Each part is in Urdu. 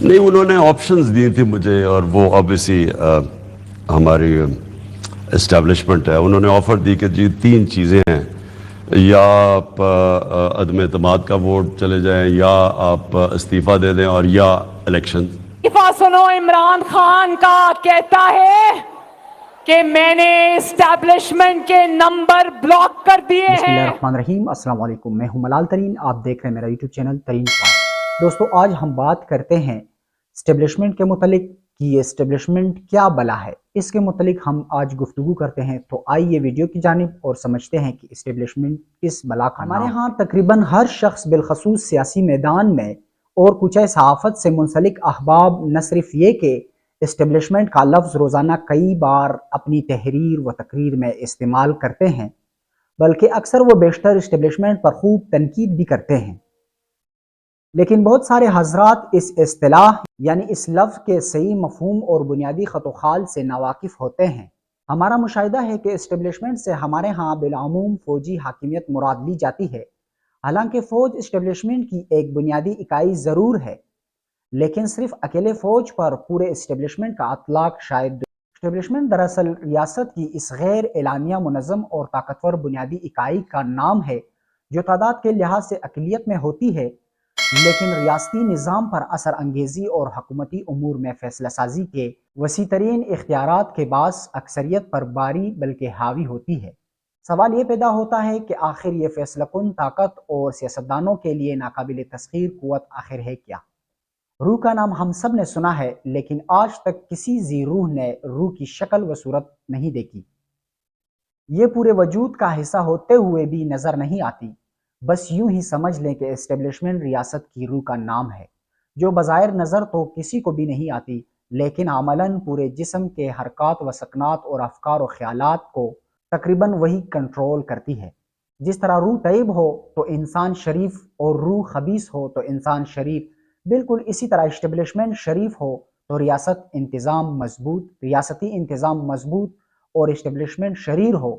نہیں، انہوں نے آپشنز دی تھی مجھے، اور وہ obviously ہماری اسٹیبلشمنٹ ہے، انہوں نے آفر دی کہ جی 3 چیزیں ہیں، یا آپ عدم اعتماد کا ووٹ چلے جائیں، یا آپ استعفیٰ دے دیں، اور یا الیکشن۔ سنو، عمران خان کا کہتا ہے کہ میں نے اسٹیبلشمنٹ کے نمبر بلاک کر دیے ہیں۔ بسم اللہ الرحمن الرحیم، السلام علیکم، میں ہوں ملال ترین، آپ دیکھ رہے ہیں میرا یوٹیوب چینل ترین پوائنٹ۔ دوستو، آج ہم بات کرتے ہیں اسٹیبلشمنٹ کے متعلق کہ یہ اسٹیبلشمنٹ کیا بلا ہے، اس کے متعلق ہم آج گفتگو کرتے ہیں۔ تو آئیے ویڈیو کی جانب اور سمجھتے ہیں کہ اسٹیبلشمنٹ کس بلا کا نام ہے۔ ہمارے ہاں تقریباً ہر شخص بالخصوص سیاسی میدان میں اور کوچہ صحافت سے منسلک احباب نہ صرف یہ کہ اسٹیبلشمنٹ کا لفظ روزانہ کئی بار اپنی تحریر و تقریر میں استعمال کرتے ہیں، بلکہ اکثر وہ بیشتر اسٹیبلشمنٹ پر خوب تنقید بھی کرتے ہیں۔ لیکن بہت سارے حضرات اس اصطلاح یعنی اس لفظ کے صحیح مفہوم اور بنیادی خط و خال سے ناواقف ہوتے ہیں۔ ہمارا مشاہدہ ہے کہ اسٹیبلشمنٹ سے ہمارے ہاں بالعموم فوجی حاکمیت مراد لی جاتی ہے، حالانکہ فوج اسٹیبلشمنٹ کی ایک بنیادی اکائی ضرور ہے، لیکن صرف اکیلے فوج پر پورے اسٹیبلشمنٹ کا اطلاق شاید اسٹیبلشمنٹ دراصل ریاست کی اس غیر اعلانیہ منظم اور طاقتور بنیادی اکائی کا نام ہے جو تعداد کے لحاظ سے اقلیت میں ہوتی ہے، لیکن ریاستی نظام پر اثر انگیزی اور حکومتی امور میں فیصلہ سازی کے وسیع ترین اختیارات کے باعث اکثریت پر باری بلکہ حاوی ہوتی ہے۔ سوال یہ پیدا ہوتا ہے کہ آخر یہ فیصلہ کن طاقت اور سیاستدانوں کے لیے ناقابل تسخیر قوت آخر ہے کیا؟ روح کا نام ہم سب نے سنا ہے، لیکن آج تک کسی ذی روح نے روح کی شکل و صورت نہیں دیکھی۔ یہ پورے وجود کا حصہ ہوتے ہوئے بھی نظر نہیں آتی۔ بس یوں ہی سمجھ لیں کہ اسٹیبلشمنٹ ریاست کی روح کا نام ہے، جو بظاہر نظر تو کسی کو بھی نہیں آتی، لیکن عملاً پورے جسم کے حرکات و سکنات اور افکار و خیالات کو تقریباً وہی کنٹرول کرتی ہے۔ جس طرح روح طیب ہو تو انسان شریف اور روح خبیث ہو تو انسان شریر، بالکل اسی طرح اسٹیبلشمنٹ شریف ہو تو ریاستی انتظام مضبوط اور اسٹیبلشمنٹ شریر ہو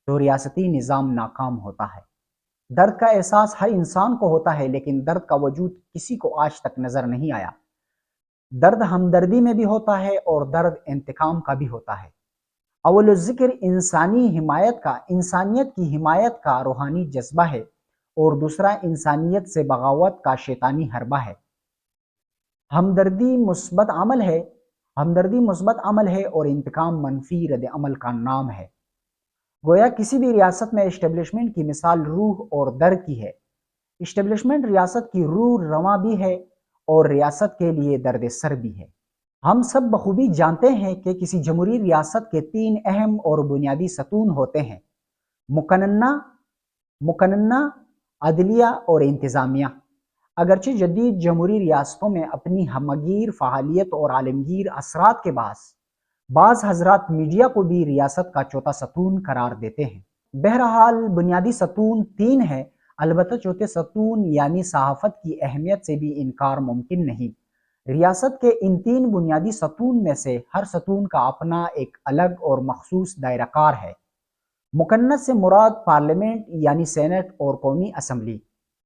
تو ریاستی نظام ناکام ہوتا ہے۔ درد کا احساس ہر انسان کو ہوتا ہے، لیکن درد کا وجود کسی کو آج تک نظر نہیں آیا۔ درد ہمدردی میں بھی ہوتا ہے اور درد انتقام کا بھی ہوتا ہے۔ اول ذکر انسانیت کی حمایت کا روحانی جذبہ ہے، اور دوسرا انسانیت سے بغاوت کا شیطانی حربہ ہے۔ ہمدردی مثبت عمل ہے اور انتقام منفی رد عمل کا نام ہے۔ گویا کسی بھی ریاست میں اسٹیبلشمنٹ کی مثال روح اور درد کی ہے۔ اسٹیبلشمنٹ ریاست کی روح رواں بھی ہے اور ریاست کے لیے درد سر بھی ہے۔ ہم سب بخوبی جانتے ہیں کہ کسی جمہوری ریاست کے 3 اہم اور بنیادی ستون ہوتے ہیں: مقننہ، عدلیہ اور انتظامیہ۔ اگرچہ جدید جمہوری ریاستوں میں اپنی ہمگیر فعالیت اور عالمگیر اثرات کے باعث بعض حضرات میڈیا کو بھی ریاست کا چوتھا ستون قرار دیتے ہیں۔ بہرحال بنیادی ستون 3 ہیں، البتہ چوتھے ستون یعنی صحافت کی اہمیت سے بھی انکار ممکن نہیں۔ ریاست کے ان 3 بنیادی ستون میں سے ہر ستون کا اپنا ایک الگ اور مخصوص دائرہ کار ہے۔ مقننہ سے مراد پارلیمنٹ یعنی سینٹ اور قومی اسمبلی۔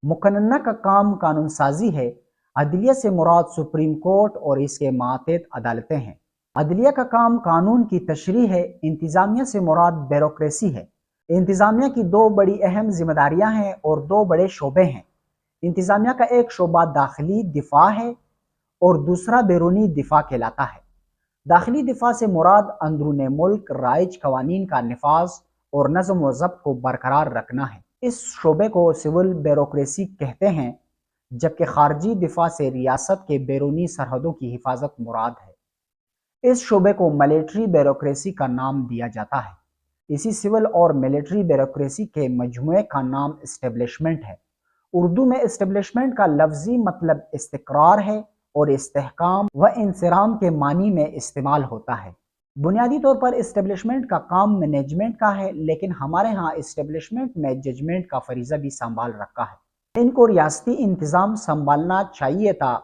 مقننہ کا کام قانون سازی ہے۔ عدلیہ سے مراد سپریم کورٹ اور اس کے ماتحت عدالتیں ہیں۔ عدلیہ کا کام قانون کی تشریح ہے۔ انتظامیہ سے مراد بیوروکریسی ہے۔ انتظامیہ کی 2 بڑی اہم ذمہ داریاں ہیں اور 2 بڑے شعبے ہیں۔ انتظامیہ کا ایک شعبہ داخلی دفاع ہے اور دوسرا بیرونی دفاع کہلاتا ہے۔ داخلی دفاع سے مراد اندرون ملک رائج قوانین کا نفاذ اور نظم و ضبط کو برقرار رکھنا ہے۔ اس شعبے کو سول بیوروکریسی کہتے ہیں، جبکہ خارجی دفاع سے ریاست کے بیرونی سرحدوں کی حفاظت مراد ہے۔ اس شعبے کو ملٹری بیوروکریسی کا نام دیا جاتا ہے۔ اسی سول اور ملٹری بیوروکریسی کے مجموعے کا نام اسٹیبلشمنٹ ہے۔ اردو میں اسٹیبلشمنٹ کا لفظی مطلب استقرار ہے اور استحکام و انصرام کے معنی میں استعمال ہوتا ہے۔ بنیادی طور پر اسٹیبلشمنٹ کا کام مینجمنٹ کا ہے، لیکن ہمارے ہاں اسٹیبلشمنٹ میں ججمنٹ کا فریضہ بھی سنبھال رکھا ہے۔ ان کو ریاستی انتظام سنبھالنا چاہیے تھا،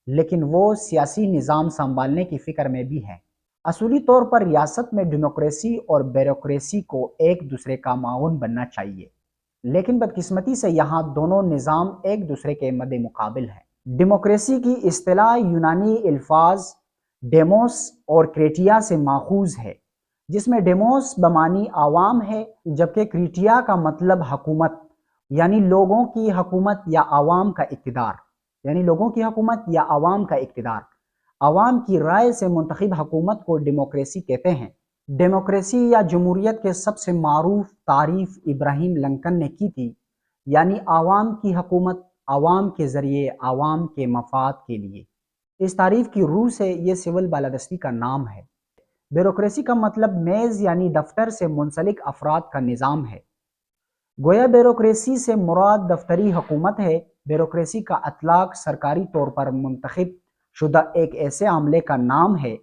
لیکن وہ سیاسی نظام سنبھالنے کی فکر میں بھی ہیں۔ اصولی طور پر ریاست میں ڈیموکریسی اور بیوروکریسی کو ایک دوسرے کا معاون بننا چاہیے، لیکن بدقسمتی سے یہاں دونوں نظام ایک دوسرے کے مد مقابل ہیں۔ ڈیموکریسی کی اصطلاح یونانی الفاظ ڈیموس اور کریٹیا سے ماخوذ ہے، جس میں ڈیموس بمانی عوام ہے، جبکہ کریٹیا کا مطلب حکومت، یعنی لوگوں کی حکومت یا عوام کا اقتدار، عوام کی رائے سے منتخب حکومت کو ڈیموکریسی کہتے ہیں۔ ڈیموکریسی یا جمہوریت کے سب سے معروف تعریف ابراہیم لنکن نے کی تھی، یعنی عوام کی حکومت، عوام کے ذریعے، عوام کے مفاد کے لیے۔ اس تعریف کی روح سے یہ سول بالادستی کا نام ہے۔ بیوروکریسی کا مطلب میز یعنی دفتر سے منسلک افراد کا نظام ہے۔ گویا بیوروکریسی سے مراد دفتری حکومت ہے۔ بیوروکریسی کا اطلاق سرکاری طور پر منتخب شدہ ایک ایسے عملے کا نام ہے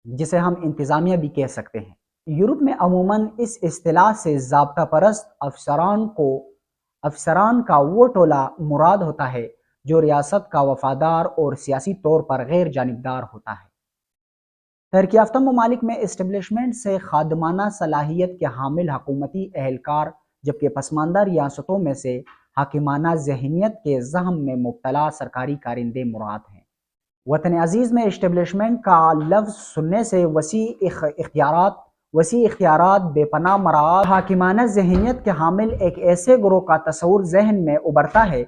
جسے ہم انتظامیہ بھی کہہ سکتے ہیں۔ یورپ میں عموماً اس اصطلاح سے ضابطہ پرست افسران کا وہ ٹولہ مراد ہوتا ہے جو ریاست کا وفادار اور سیاسی طور پر غیر جانبدار ہوتا ہے۔ ترقی یافتہ ممالک میں اسٹیبلشمنٹ سے خادمانہ صلاحیت کے حامل حکومتی اہلکار، جبکہ پسماندہ ریاستوں میں سے حاکمانہ ذہنیت کے زہم میں مبتلا سرکاری کارندے مراد ہیں۔ وطن عزیز میں اسٹیبلشمنٹ کا لفظ سننے سے وسیع اختیارات، بے پناہ مراعات، حاکمانہ ذہنیت کے حامل ایک ایسے گروہ کا تصور ذہن میں ابھرتا ہے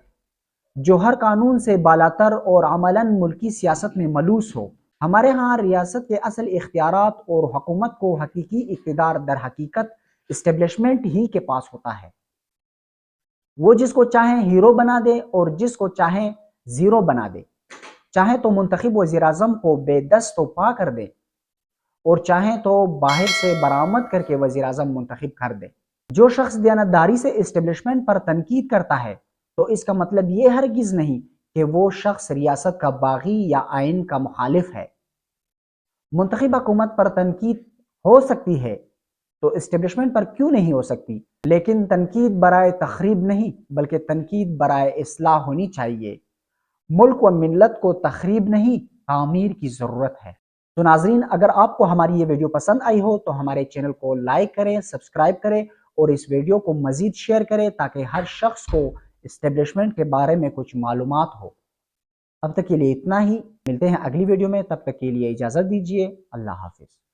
جو ہر قانون سے بالاتر اور عملاً ملکی سیاست میں ملوث ہو۔ ہمارے ہاں ریاست کے اصل اختیارات اور حکومت کو حقیقی اقتدار در حقیقت اسٹیبلشمنٹ ہی کے پاس ہوتا ہے۔ وہ جس کو چاہیں ہیرو بنا دے اور جس کو چاہیں زیرو بنا دے، چاہیں تو منتخب وزیر اعظم کو بے دست و پا کر دے اور چاہیں تو باہر سے برآمد کر کے وزیر اعظم منتخب کر دے۔ جو شخص دیانتداری سے اسٹیبلشمنٹ پر تنقید کرتا ہے تو اس کا مطلب یہ ہرگز نہیں کہ وہ شخص ریاست کا باغی یا آئین کا مخالف ہے۔ منتخب حکومت پر تنقید ہو سکتی ہے تو اسٹیبلشمنٹ پر کیوں نہیں ہو سکتی؟ لیکن تنقید برائے تخریب نہیں بلکہ تنقید برائے اصلاح ہونی چاہیے۔ ملک و ملت کو تخریب نہیں، تعمیر کی ضرورت ہے۔ تو ناظرین، اگر آپ کو ہماری یہ ویڈیو پسند آئی ہو تو ہمارے چینل کو لائک کریں، سبسکرائب کریں اور اس ویڈیو کو مزید شیئر کریں تاکہ ہر شخص کو اسٹیبلشمنٹ کے بارے میں کچھ معلومات ہو۔ اب تک کے لیے اتنا ہی، ملتے ہیں اگلی ویڈیو میں، تب تک کے لیے اجازت دیجیے، اللہ حافظ۔